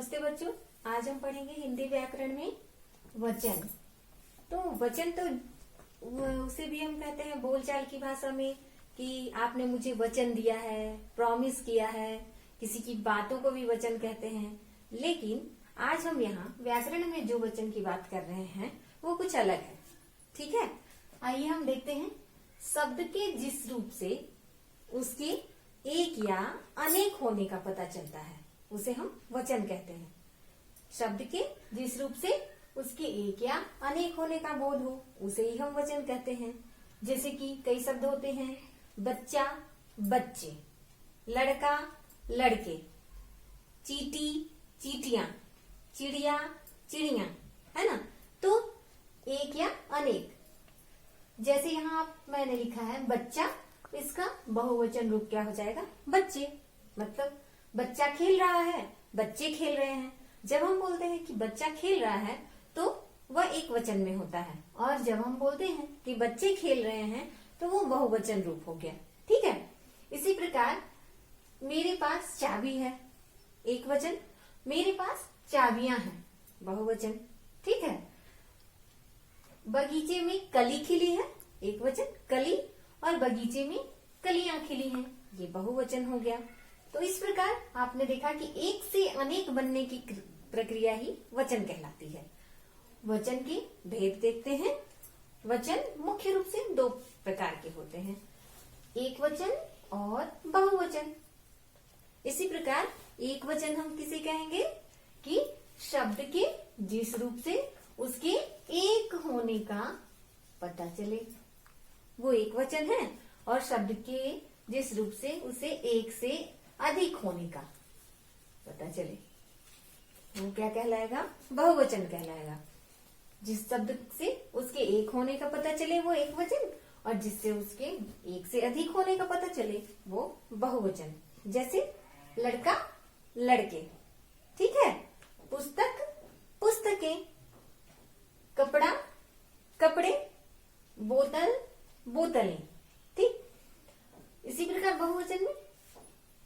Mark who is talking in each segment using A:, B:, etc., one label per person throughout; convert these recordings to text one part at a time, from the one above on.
A: नमस्ते बच्चों। आज हम पढ़ेंगे हिंदी व्याकरण में वचन। तो वचन तो उसे भी हम कहते हैं बोलचाल की भाषा में कि आपने मुझे वचन दिया है, प्रॉमिस किया है। किसी की बातों को भी वचन कहते हैं। लेकिन आज हम यहाँ व्याकरण में जो वचन की बात कर रहे हैं वो कुछ अलग है। ठीक है, आइए हम देखते हैं। शब्द के जिस रूप से उसके एक या अनेक होने का पता चलता है उसे हम वचन कहते हैं। शब्द के जिस रूप से उसके एक या अनेक होने का बोध हो उसे ही हम वचन कहते हैं। जैसे कि कई शब्द होते हैं, बच्चा, बच्चे, लड़का, लड़के, चींटी, चींटियां, चिड़िया, चिड़िया, है ना। तो एक या अनेक, जैसे यहाँ मैंने लिखा है बच्चा, इसका बहुवचन रूप क्या हो जाएगा? बच्चे। मतलब बच्चा खेल रहा है, बच्चे खेल रहे हैं। जब हम बोलते हैं कि बच्चा खेल रहा है तो वह एक वचन में होता है, और जब हम बोलते हैं कि बच्चे खेल रहे हैं तो वो बहुवचन रूप हो गया। ठीक है, इसी प्रकार मेरे पास चाबी है, एक वचन। मेरे पास चाबियां हैं, बहुवचन। ठीक है, बगीचे में कली खिली है, एक वचन, कली। और बगीचे में कलियां खिली हैं, ये बहुवचन हो गया। तो इस प्रकार आपने देखा कि एक से अनेक बनने की प्रक्रिया ही वचन कहलाती है। वचन के भेद देखते हैं। वचन मुख्य रूप से दो प्रकार के होते हैं, एक वचन और बहुवचन। इसी प्रकार एक वचन हम किसे कहेंगे कि शब्द के जिस रूप से उसके एक होने का पता चले, वो एक वचन है। और शब्द के जिस रूप से उसे एक से अधिक होने का पता चले, वो क्या कहलाएगा? बहुवचन कहलाएगा। जिस शब्द से उसके एक होने का पता चले वो एक वचन, और जिससे उसके एक से अधिक होने का पता चले वो बहुवचन। जैसे लड़का, लड़के, ठीक है, पुस्तक, पुस्तकें, कपड़ा, कपड़े, बोतल, बोतलें। ठीक, इसी प्रकार बहुवचन में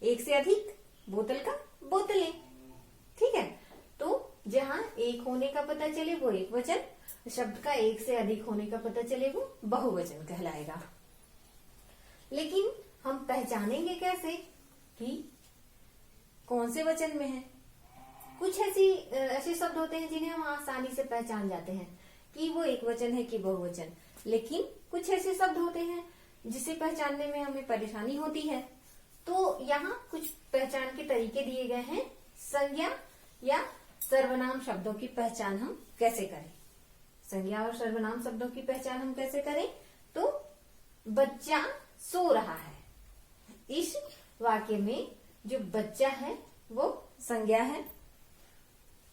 A: एक से अधिक, बोतल का, बोतलें। ठीक है, तो जहां एक होने का पता चले वो एक वचन, शब्द का एक से अधिक होने का पता चले वो बहुवचन कहलाएगा। लेकिन हम पहचानेंगे कैसे कि कौन से वचन में है? कुछ ऐसे शब्द होते हैं जिन्हें हम आसानी से पहचान जाते हैं कि वो एक वचन है कि बहुवचन। लेकिन कुछ ऐसे शब्द होते हैं जिसे पहचानने में हमें परेशानी होती है। तो यहाँ कुछ पहचान के तरीके दिए गए हैं। संज्ञा या सर्वनाम शब्दों की पहचान हम कैसे करें? संज्ञा और सर्वनाम शब्दों की पहचान हम कैसे करें? तो बच्चा सो रहा है, इस वाक्य में जो बच्चा है वो संज्ञा है,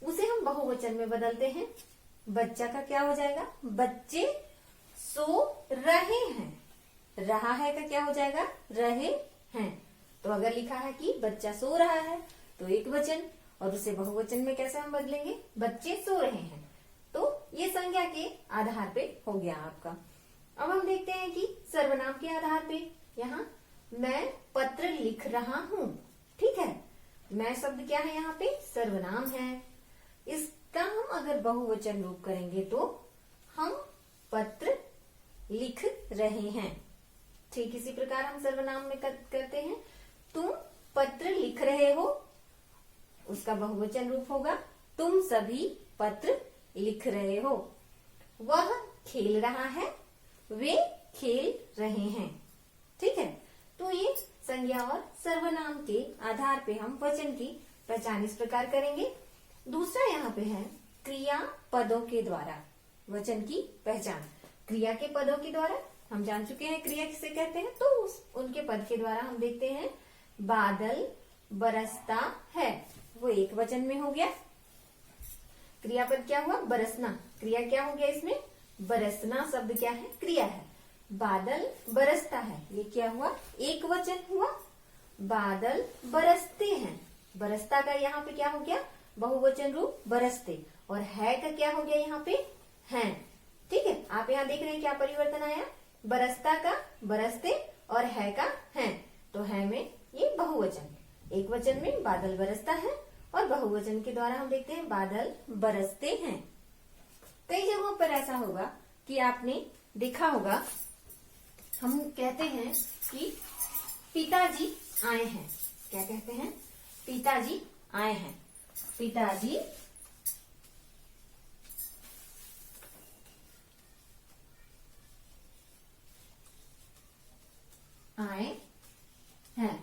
A: उसे हम बहुवचन में बदलते हैं। बच्चा का क्या हो जाएगा? बच्चे सो रहे हैं। रहा है का क्या हो जाएगा? रहे हैं। तो अगर लिखा है कि बच्चा सो रहा है तो एक वचन, और उसे बहुवचन में कैसे हम बदलेंगे? बच्चे सो रहे हैं। तो ये संज्ञा के आधार पे हो गया आपका। अब हम देखते हैं कि सर्वनाम के आधार पे, यहाँ मैं पत्र लिख रहा हूं। ठीक है, मैं शब्द क्या है? यहाँ पे सर्वनाम है। इसका हम अगर बहुवचन रूप करेंगे तो हम पत्र लिख रहे हैं। ठीक इसी प्रकार हम सर्वनाम में करते हैं, तुम पत्र लिख रहे हो, उसका बहुवचन रूप होगा तुम सभी पत्र लिख रहे हो। वह खेल रहा है, वे खेल रहे हैं। ठीक है, तो ये संज्ञा और सर्वनाम के आधार पे हम वचन की पहचान इस प्रकार करेंगे। दूसरा यहाँ पे है क्रिया पदों के द्वारा वचन की पहचान। क्रिया के पदों के द्वारा हम जान चुके हैं क्रिया किसे कहते हैं, तो उनके पद के द्वारा हम देखते हैं बादल बरसता है, वो एक वचन में हो गया। क्रियापद क्या हुआ? बरसना। क्रिया क्या हो गया इसमें? बरसना शब्द क्या है? क्रिया है। बादल बरसता है, ये क्या हुआ? एक वचन हुआ। बादल बरसते हैं, बरसता का यहाँ पे क्या हो गया? बहुवचन रूप बरसते। और है का क्या हो गया यहाँ पे? हैं। ठीक है, आप यहाँ देख रहे हैं क्या परिवर्तन आया? बरसता का बरसते और है का हैं। तो है में ये बहुवचन, एक वचन में बादल बरसता है और बहुवचन के द्वारा हम देखते हैं बादल बरसते हैं। कई जगहों पर ऐसा होगा कि आपने देखा होगा, हम कहते हैं कि पिताजी आए हैं। क्या कहते हैं? पिताजी आए हैं। पिताजी आए हैं।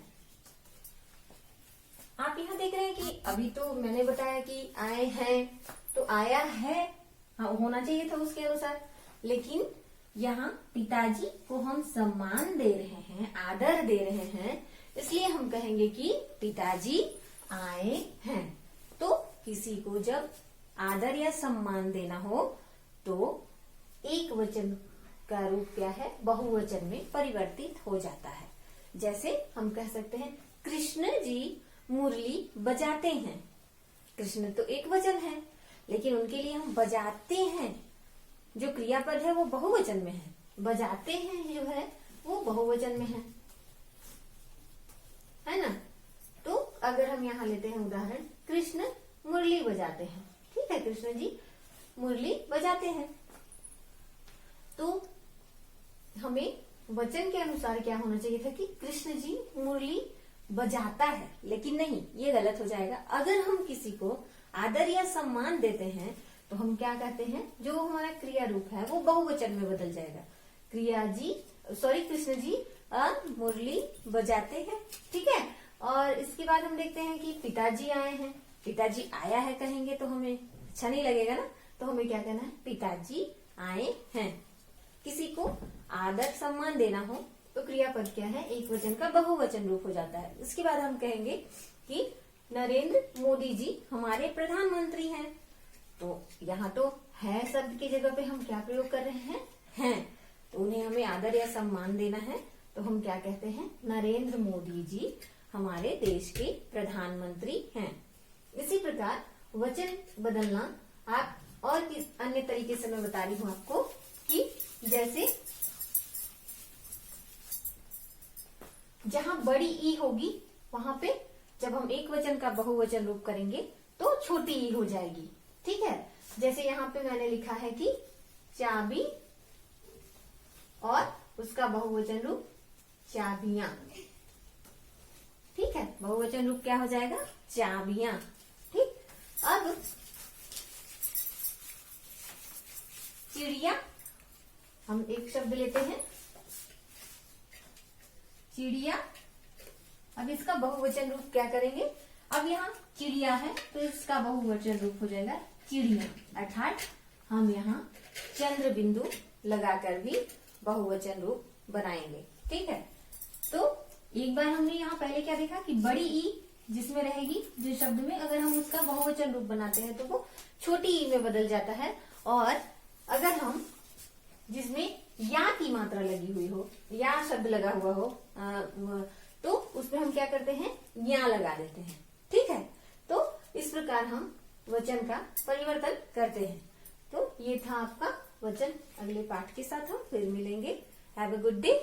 A: आप यहाँ देख रहे हैं कि अभी तो मैंने बताया कि आए हैं, तो आया है हाँ होना चाहिए था उसके अनुसार, लेकिन यहाँ पिताजी को हम सम्मान दे रहे हैं, आदर दे रहे हैं, इसलिए हम कहेंगे कि पिताजी आए हैं। तो किसी को जब आदर या सम्मान देना हो तो एक वचन का रूप क्या है? बहुवचन में परिवर्तित हो जाता है। जैसे हम कह सकते हैं कृष्ण जी मुरली बजाते हैं। कृष्ण तो एक वचन है, लेकिन उनके लिए हम बजाते हैं, जो क्रियापद है वो बहुवचन में है, बजाते हैं जो है वो बहुवचन में है ना। तो अगर हम यहाँ लेते हैं उदाहरण, कृष्ण मुरली बजाते हैं, ठीक है, कृष्ण जी मुरली बजाते हैं, तो हमें वचन के अनुसार क्या होना चाहिए था कि कृष्ण जी मुरली बजाता है, लेकिन नहीं, ये गलत हो जाएगा। अगर हम किसी को आदर या सम्मान देते हैं तो हम क्या कहते हैं, जो हमारा क्रिया रूप है वो बहुवचन में बदल जाएगा। कृष्ण जी मुरली बजाते हैं, ठीक है। और इसके बाद हम देखते हैं कि पिताजी आए हैं। पिताजी आया है कहेंगे तो हमें अच्छा नहीं लगेगा ना, तो हमें क्या कहना है? पिताजी आए हैं। किसी को आदर सम्मान देना हो तो क्रियापद क्या है? एक वचन का बहुवचन रूप हो जाता है। इसके बाद हम कहेंगे कि नरेंद्र मोदी जी हमारे प्रधानमंत्री हैं, तो यहाँ तो है शब्द की जगह पे हम क्या प्रयोग कर रहे हैं? हैं। तो उन्हें हमें आदर या सम्मान देना है तो हम क्या कहते हैं? नरेंद्र मोदी जी हमारे देश के प्रधानमंत्री हैं। इसी प्रकार वचन बदलना आप और किस अन्य तरीके से मैं बता रही हूँ आपको, कि जैसे जहां बड़ी ई होगी वहां पे जब हम एक वचन का बहुवचन रूप करेंगे तो छोटी ई हो जाएगी, ठीक है। जैसे यहाँ पे मैंने लिखा है कि चाबी और उसका बहुवचन रूप चाबियां, ठीक है, बहुवचन रूप क्या हो जाएगा? चाबियां, ठीक। अब चिड़िया, हम एक शब्द लेते हैं चिड़िया। अब इसका बहुवचन रूप क्या करेंगे? अब यहाँ चिड़िया है तो इसका बहुवचन रूप हो जाएगा चिड़िया, अर्थात हम यहाँ चंद्र बिंदु लगाकर भी बहुवचन रूप बनाएंगे, ठीक है। तो एक बार हमने यहाँ पहले क्या देखा कि बड़ी ई जिसमें रहेगी जो शब्द में, अगर हम उसका बहुवचन रूप बनाते हैं तो वो छोटी ई में बदल जाता है। और अगर हम जिसमें या की मात्रा लगी हुई हो, या शब्द लगा हुआ हो, तो उसमें हम क्या करते हैं? या लगा देते हैं, ठीक है। तो इस प्रकार हम वचन का परिवर्तन करते हैं। तो ये था आपका वचन। अगले पाठ के साथ हम फिर मिलेंगे। Have a good day.